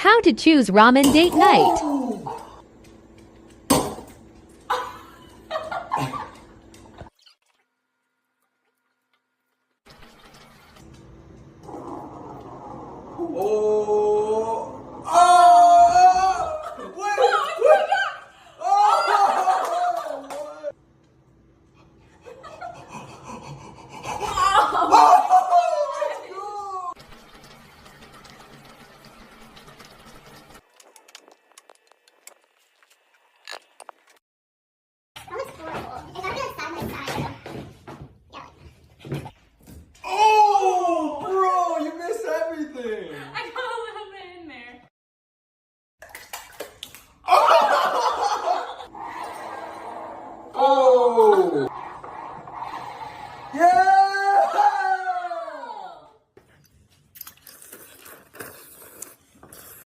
How to choose ramen date night. Oh, bro, you missed everything. I got a little bit in there. Oh!